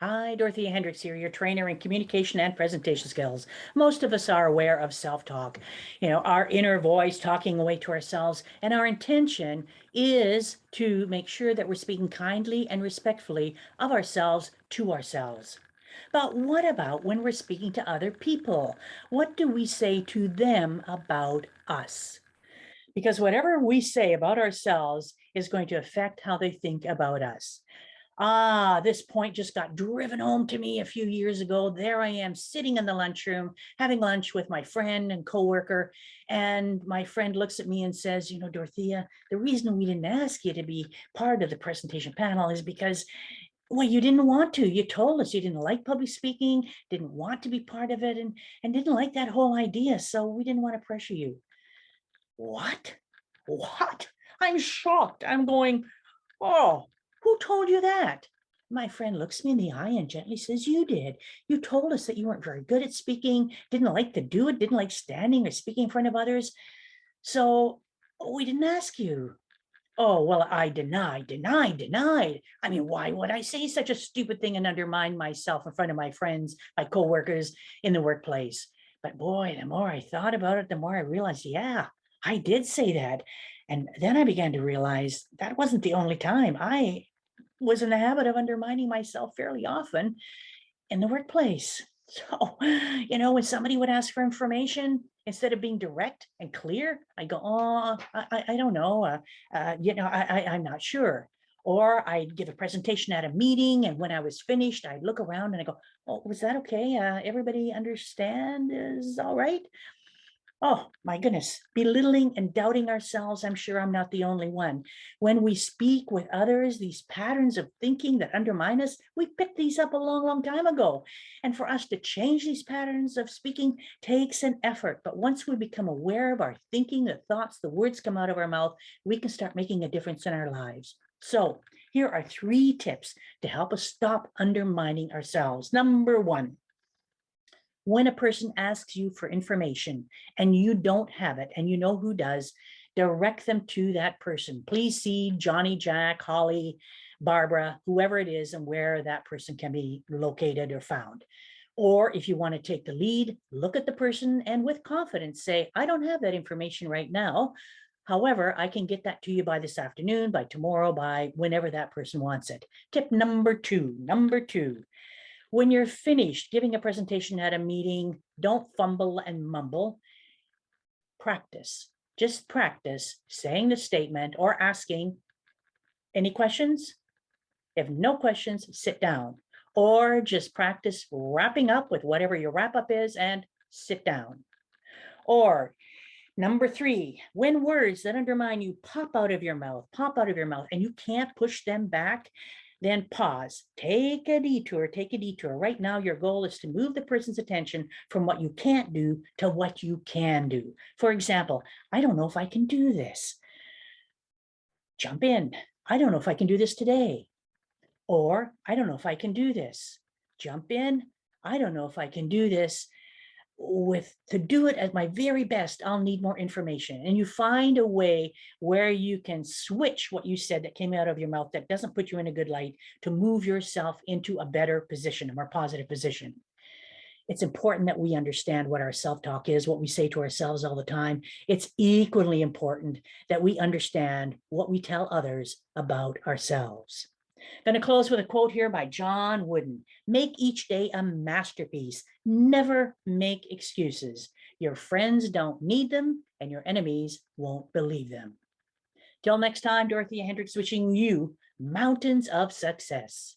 Hi, Dorothea Hendriks here, your trainer in communication and presentation skills. Most of us are aware of self-talk, our inner voice talking away to ourselves, and our intention is to make sure that we're speaking kindly and respectfully of ourselves to ourselves. But what about when we're speaking to other people? What do we say to them about us? Because whatever we say about ourselves is going to affect how they think about us. This point just got driven home to me a few years ago. There I am sitting in the lunchroom, having lunch with my friend and coworker. And my friend looks at me and says, Dorothea, the reason we didn't ask you to be part of the presentation panel is because, well, you didn't want to. You told us you didn't like public speaking, didn't want to be part of it, and didn't like that whole idea. So we didn't want to pressure you. What? What? I'm shocked. I'm going, oh, who told you that? My friend looks me in the eye and gently says, you did. You told us that you weren't very good at speaking, didn't like to do it, didn't like standing or speaking in front of others. So we didn't ask you. Oh, well, I denied. I mean, why would I say such a stupid thing and undermine myself in front of my friends, my coworkers in the workplace? But boy, the more I thought about it, the more I realized, yeah, I did say that. And then I began to realize that wasn't the only time. I was in the habit of undermining myself fairly often in the workplace. So, when somebody would ask for information, instead of being direct and clear, I go, oh, I don't know. I'm not sure. Or I'd give a presentation at a meeting. And when I was finished, I'd look around and I go, oh, was that okay? Everybody understand is all right? Oh my goodness, belittling and doubting ourselves. I'm sure I'm not the only one. When we speak with others, these patterns of thinking that undermine us, we picked these up a long, long time ago. And for us to change these patterns of speaking takes an effort. But once we become aware of our thinking, the thoughts, the words come out of our mouth, we can start making a difference in our lives. So here are 3 tips to help us stop undermining ourselves. Number 1, when a person asks you for information and you don't have it and you know who does, direct them to that person. Please see Johnny, Jack, Holly, Barbara, whoever it is, and where that person can be located or found. Or if you want to take the lead, look at the person and with confidence say, I don't have that information right now. However, I can get that to you by this afternoon, by tomorrow, by whenever that person wants it. Tip number 2, when you're finished giving a presentation at a meeting, don't fumble and mumble. Practice. Just practice saying the statement or asking, any questions? If no questions, sit down. Or just practice wrapping up with whatever your wrap up is and sit down. Or number 3, when words that undermine you pop out of your mouth, and you can't push them back, then pause, take a detour. Right now, your goal is to move the person's attention from what you can't do to what you can do. For example, I don't know if I can do this. Jump in. I don't know if I can do this today. Or I don't know if I can do this. Jump in. I don't know if I can do this. To do it at my very best, I'll need more information. And you find a way where you can switch what you said that came out of your mouth that doesn't put you in a good light to move yourself into a better position, a more positive position. It's important that we understand what our self-talk is, what we say to ourselves all the time. It's equally important that we understand what we tell others about ourselves. Going to close with a quote here by John Wooden. Make each day a masterpiece. Never make excuses. Your friends don't need them, and your enemies won't believe them. Till next time, Dorothea Hendriks wishing you mountains of success.